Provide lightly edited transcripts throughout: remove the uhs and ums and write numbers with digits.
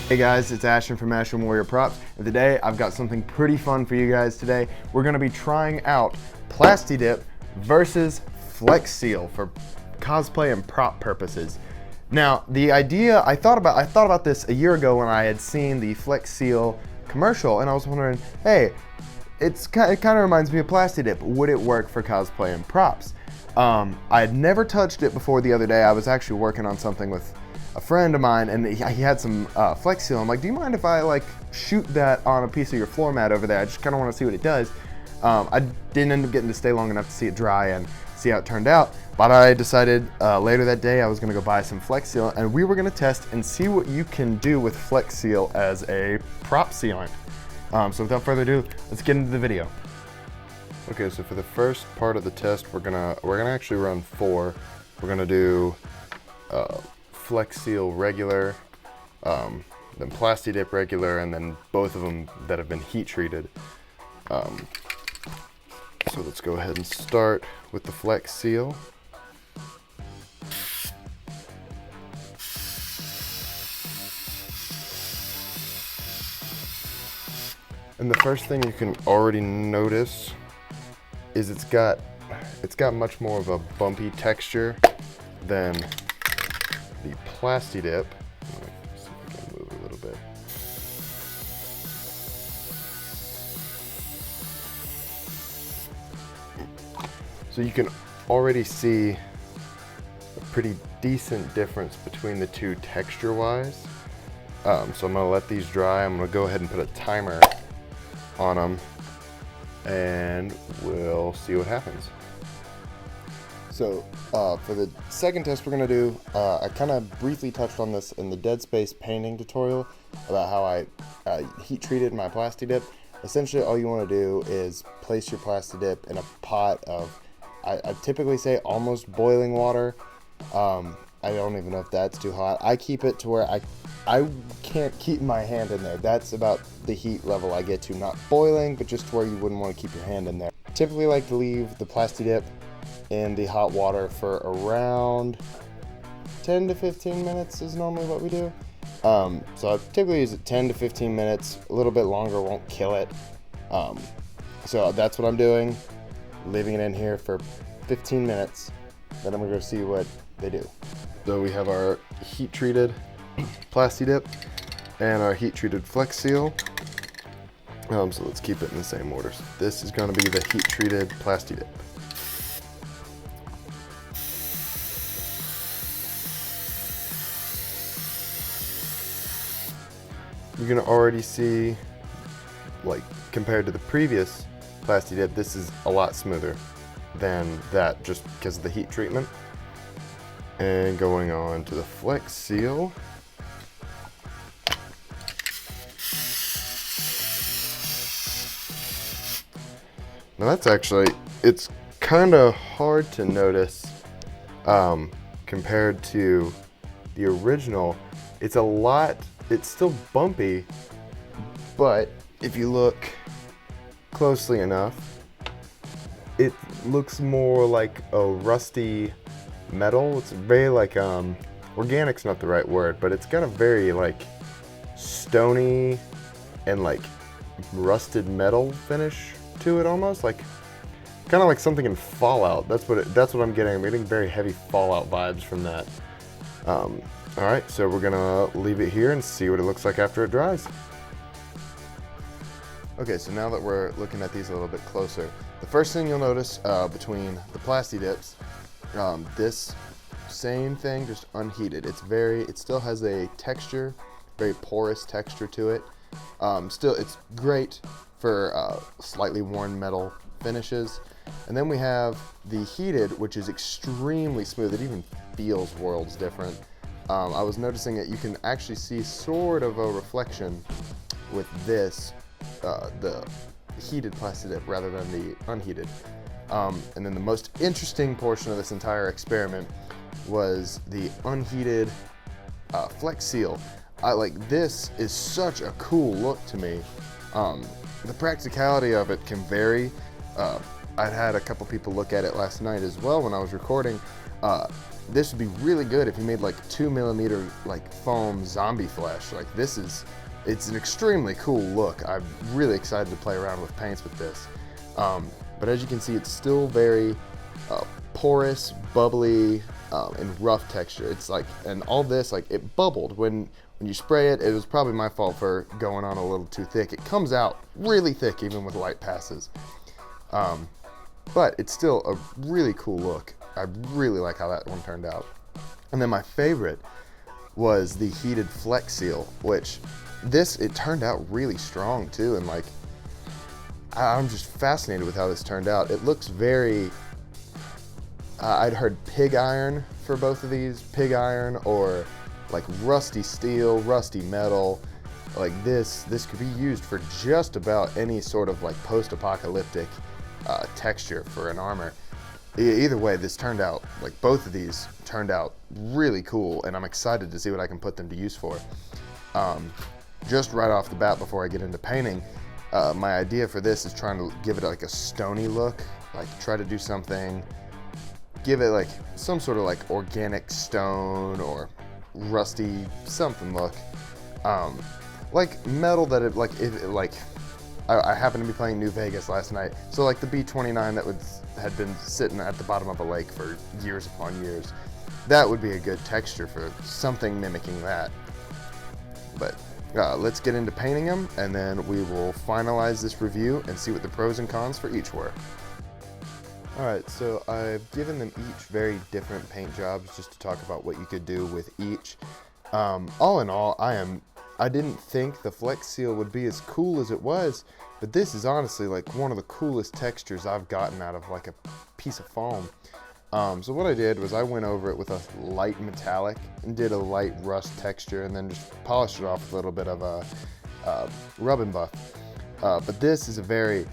Hey guys, it's Ashen from Ashen Warrior Props, and today I've got something pretty fun for you guys today. We're going to be trying out Plastidip versus Flex Seal for cosplay and prop purposes. Now, the idea, I thought about this a year ago when I had seen the Flex Seal commercial, and I was wondering, hey, it kind of reminds me of Plastidip. Would it work for cosplay and props? I had never touched it before the other day. I was actually working on something with a friend of mine, and he had some Flex Seal. I'm like, do you mind if I shoot that on a piece of your floor mat over there? I just kind of want to see what it does. I didn't end up getting to stay long enough to see it dry and see how it turned out, but I decided later that day I was going to go buy some Flex Seal, and we were going to test and see what you can do with Flex Seal as a prop sealant. So without further ado, let's get into the video. Okay, so for the first part of the test, we're gonna actually run 4. We're gonna do Flex Seal regular, then Plastidip regular, and then both of them that have been heat treated. So let's go ahead and start with the Flex Seal. And the first thing you can already notice is it's got much more of a bumpy texture than the Plastidip. Let me see if I can move a little bit. So you can already see a pretty decent difference between the two texture-wise. So I'm gonna let these dry. I'm gonna go ahead and put a timer on them, and we'll see what happens. So for the second test we're gonna do, I kind of briefly touched on this in the Dead Space painting tutorial about how I heat treated my Plastidip. Essentially all you want to do is place your Plastidip in a pot of, I typically say almost boiling water. I don't even know if that's too hot. I keep it to where I can't keep my hand in there. That's about the heat level I get to, not boiling, but just to where you wouldn't want to keep your hand in there. Typically like to leave the Plastidip in the hot water for around 10 to 15 minutes is normally what we do. So I typically use it 10 to 15 minutes. A little bit longer won't kill it. So that's what I'm doing, leaving it in here for 15 minutes. Then I'm gonna go see what they do. So we have our heat treated Plastidip and our heat treated Flex Seal. So let's keep it in the same order. So this is gonna be the heat treated Plastidip. You can already see, like, compared to the previous Plastidip, this is a lot smoother than that just because of the heat treatment. And going on to the Flex Seal. Now that's actually, it's kind of hard to notice compared to the original. It's still bumpy, but if you look closely enough, it looks more like a rusty metal. It's very organic's not the right word, but it's got a very stony and rusted metal finish to it, almost kind of like something in Fallout. That's what I'm getting. I'm getting very heavy Fallout vibes from that. All right, so we're gonna leave it here and see what it looks like after it dries. Okay, so now that we're looking at these a little bit closer, the first thing you'll notice between the Plastidips, this same thing, just unheated. It still has a texture, very porous texture to it. Still, it's great for slightly worn metal finishes. And then we have the heated, which is extremely smooth. It even feels worlds different. I was noticing that you can actually see sort of a reflection with this, the heated Plastidip rather than the unheated. And then the most interesting portion of this entire experiment was the unheated Flex Seal. This is such a cool look to me. The practicality of it can vary. I'd had a couple people look at it last night as well when I was recording. This would be really good if you made like 2mm like foam zombie flesh. Like it's an extremely cool look. I'm really excited to play around with paints with this. But as you can see, it's still very porous, bubbly, and rough texture. It's like, and all this, like it bubbled when you spray it. It was probably my fault for going on a little too thick. It comes out really thick even with light passes. But it's still a really cool look. I really like how that one turned out. And then my favorite was the heated Flex Seal, which it turned out really strong too. And like, I'm just fascinated with how this turned out. It looks very, I'd heard pig iron for both of these, pig iron or like rusty steel, rusty metal. Like this could be used for just about any sort of like post-apocalyptic texture for an armor. Either way, this turned out, like both of these turned out really cool, and I'm excited to see what I can put them to use for. Just right off the bat before I get into painting, my idea for this is trying to give it like a stony look, like try to do something, give it like some sort of like organic stone or rusty something look. Like metal that it like, I happened to be playing New Vegas last night, so like the B-29 that had been sitting at the bottom of a lake for years upon years, that would be a good texture for something mimicking that. But let's get into painting them, and then we will finalize this review and see what the pros and cons for each were. Alright, so I've given them each very different paint jobs just to talk about what you could do with each. All in all, I didn't think the Flex Seal would be as cool as it was, but this is honestly like one of the coolest textures I've gotten out of like a piece of foam. So what I did was I went over it with a light metallic and did a light rust texture, and then just polished it off with a little bit of a rub and buff. But this is a very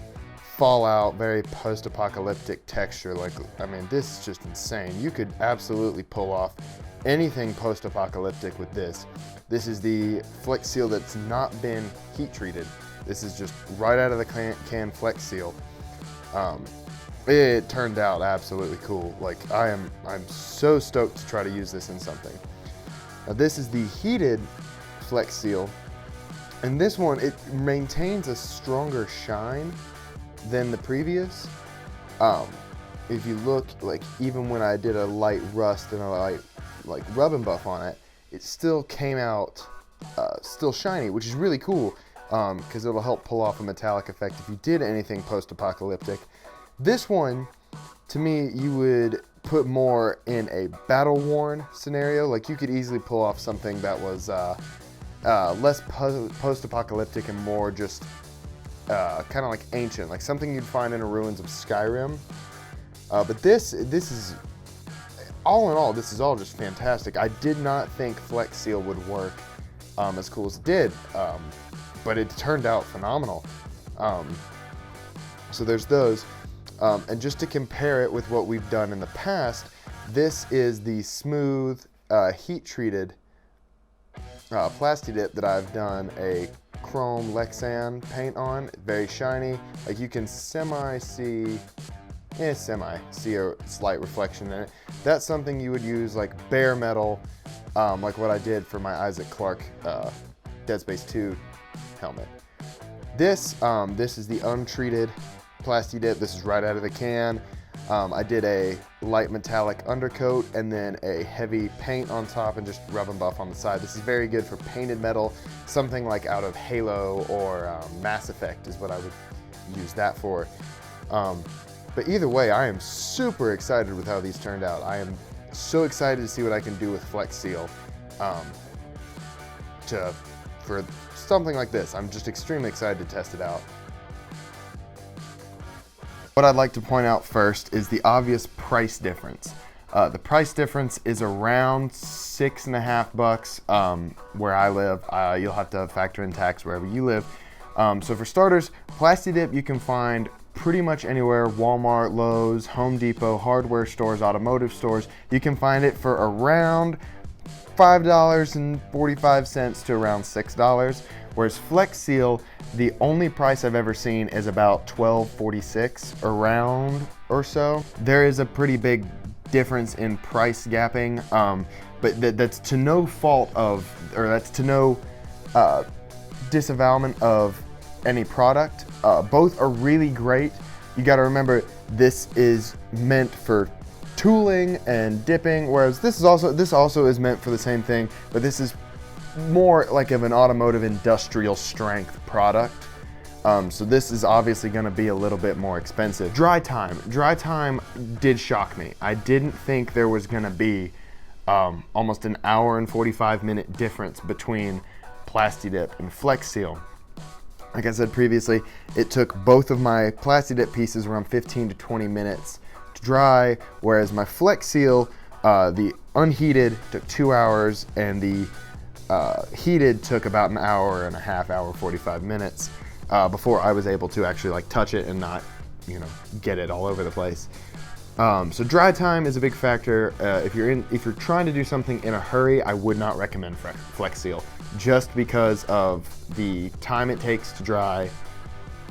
Fallout, very post-apocalyptic texture. Like, I mean, this is just insane. You could absolutely pull off anything post-apocalyptic with this. This is the Flex Seal that's not been heat treated. This is just right out of the can Flex Seal. It turned out absolutely cool. Like, I'm so stoked to try to use this in something. Now this is the heated Flex Seal, and this one, it maintains a stronger shine than the previous. If you look, like even when I did a light rust and a light like rub and buff on it, it still came out still shiny, which is really cool, because it'll help pull off a metallic effect if you did anything post-apocalyptic. This one, to me, you would put more in a battle-worn scenario. Like you could easily pull off something that was less post-apocalyptic and more just kind of like ancient, like something you'd find in the ruins of Skyrim. But this is, all in all, this is all just fantastic. I did not think Flex Seal would work as cool as it did, but it turned out phenomenal. So there's those. And just to compare it with what we've done in the past, this is the smooth, heat-treated Plasti-Dip that I've done a chrome Lexan paint on. Very shiny. Like you can see a slight reflection in it. That's something you would use like bare metal, like what I did for my Isaac Clarke Dead Space 2 helmet. This is the untreated Plasti-Dip. This is right out of the can. I did a light metallic undercoat and then a heavy paint on top and just rub and buff on the side. This is very good for painted metal, something like out of Halo or Mass Effect is what I would use that for. But either way, I am super excited with how these turned out. I am so excited to see what I can do with Flex Seal for something like this. I'm just extremely excited to test it out. What I'd like to point out first is the obvious price difference. The price difference is around $6.50 where I live. You'll have to factor in tax wherever you live. So for starters, Plasti-Dip you can find pretty much anywhere: Walmart, Lowe's, Home Depot, hardware stores, automotive stores. You can find it for around $5.45 to around $6. Whereas Flex Seal, the only price I've ever seen is about $12.46 around or so. There is a pretty big difference in price gapping, but that's to no fault of, or that's to no disavowalment of any product. Both are really great. You got to remember, this is meant for tooling and dipping, whereas this also is meant for the same thing, but this is more like of an automotive industrial strength product. So this is obviously going to be a little bit more expensive. Dry time did shock me. I didn't think there was going to be almost an hour and 45-minute difference between Plastidip and Flex Seal. Like I said previously, it took both of my Plastidip pieces around 15 to 20 minutes to dry, whereas my Flex Seal, the unheated took 2 hours, and the heated took about an hour and a half, hour 45 minutes before I was able to actually like touch it and not, you know, get it all over the place. So dry time is a big factor. If you're trying to do something in a hurry, I would not recommend Flex Seal, just because of the time it takes to dry,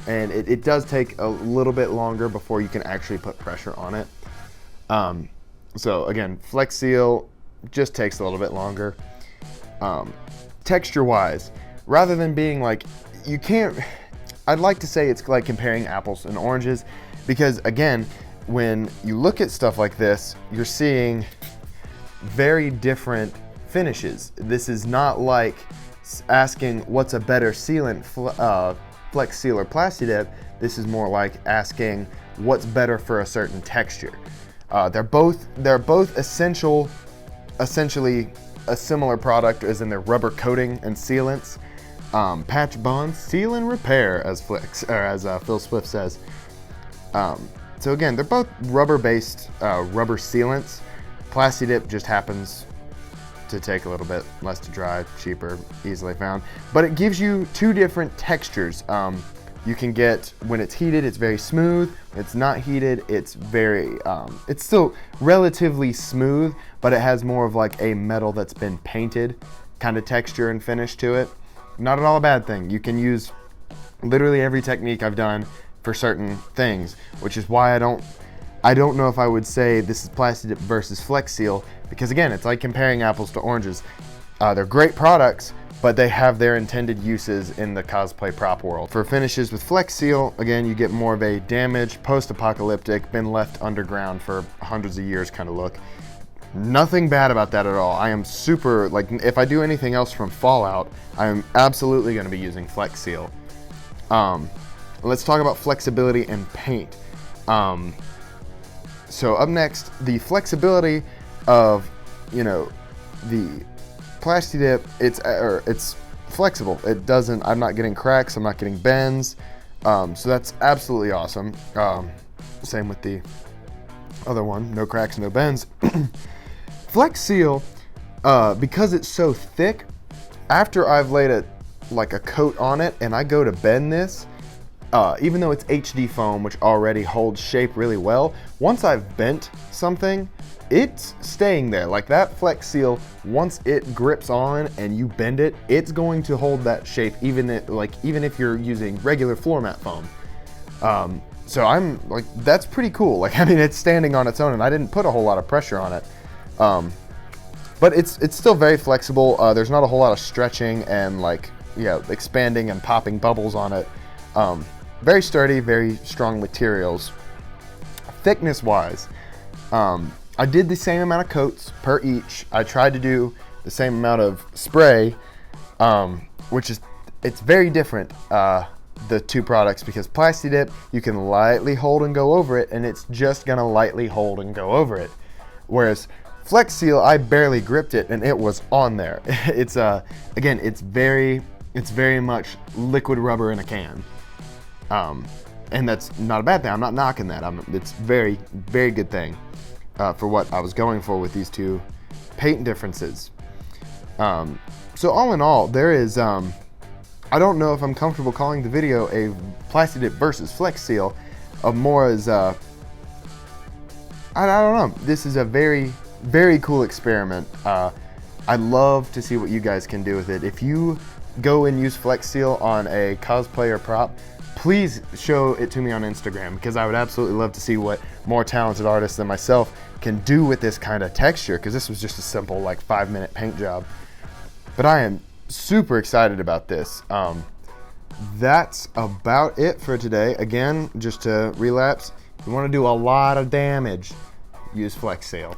and it does take a little bit longer before you can actually put pressure on it. So again, Flex Seal just takes a little bit longer. Texture-wise, rather than being like, you can't, I'd like to say it's like comparing apples and oranges, because again, when you look at stuff like this, you're seeing very different finishes. This is not like asking what's a better sealant, Flex Seal or Plastidip. This is more like asking what's better for a certain texture. They're both essentially a similar product, as in their rubber coating and sealants. Patch bond, seal and repair, as Phil Swift says. So again, they're both rubber-based rubber sealants. Plastidip just happens to take a little bit less to dry, cheaper, easily found. But it gives you two different textures. You can get, when it's heated, it's very smooth. When it's not heated, it's very, it's still relatively smooth, but it has more of like a metal that's been painted kind of texture and finish to it. Not at all a bad thing. You can use literally every technique I've done for certain things, which is why I don't know if I would say this is Plastidip versus Flex Seal, because again, it's like comparing apples to oranges. They're great products, but they have their intended uses in the cosplay prop world. For finishes with Flex Seal, again, you get more of a damaged, post-apocalyptic, been left underground for hundreds of years kind of look. Nothing bad about that at all. I am super, like, if I do anything else from Fallout, I am absolutely going to be using Flex Seal. Let's talk about flexibility and paint. So up next, the flexibility of, you know, the Plastidip, it's flexible. It doesn't, I'm not getting cracks, I'm not getting bends. So that's absolutely awesome. Same with the other one, no cracks, no bends. Flex Seal, because it's so thick, after I've laid it like a coat on it and I go to bend this, even though it's HD foam, which already holds shape really well, once I've bent something, it's staying there. Like that Flex Seal, once it grips on and you bend it, it's going to hold that shape, even if you're using regular floor mat foam. So I'm like, that's pretty cool. Like, I mean, it's standing on its own, and I didn't put a whole lot of pressure on it. But it's still very flexible. There's not a whole lot of stretching and like, expanding and popping bubbles on it. Very sturdy, very strong materials. Thickness wise, I did the same amount of coats per each. I tried to do the same amount of spray, which is, it's very different, the two products, because Plastidip, you can lightly hold and go over it, and it's just gonna lightly hold and go over it. Whereas Flex Seal, I barely gripped it and it was on there. It's again, it's very much liquid rubber in a can. And that's not a bad thing. I'm not knocking that. It's very, very good thing for what I was going for with these two paint differences. So all in all, there is, I don't know if I'm comfortable calling the video a Plastidip versus Flex Seal, of more as, I don't know. This is a very, very cool experiment. I'd love to see what you guys can do with it. If you go and use Flex Seal on a cosplay or prop, please show it to me on Instagram, because I would absolutely love to see what more talented artists than myself can do with this kind of texture, because this was just a simple like 5-minute paint job. But I am super excited about this. That's about it for today. Again, just to relapse, you want to do a lot of damage, use Flex Sail.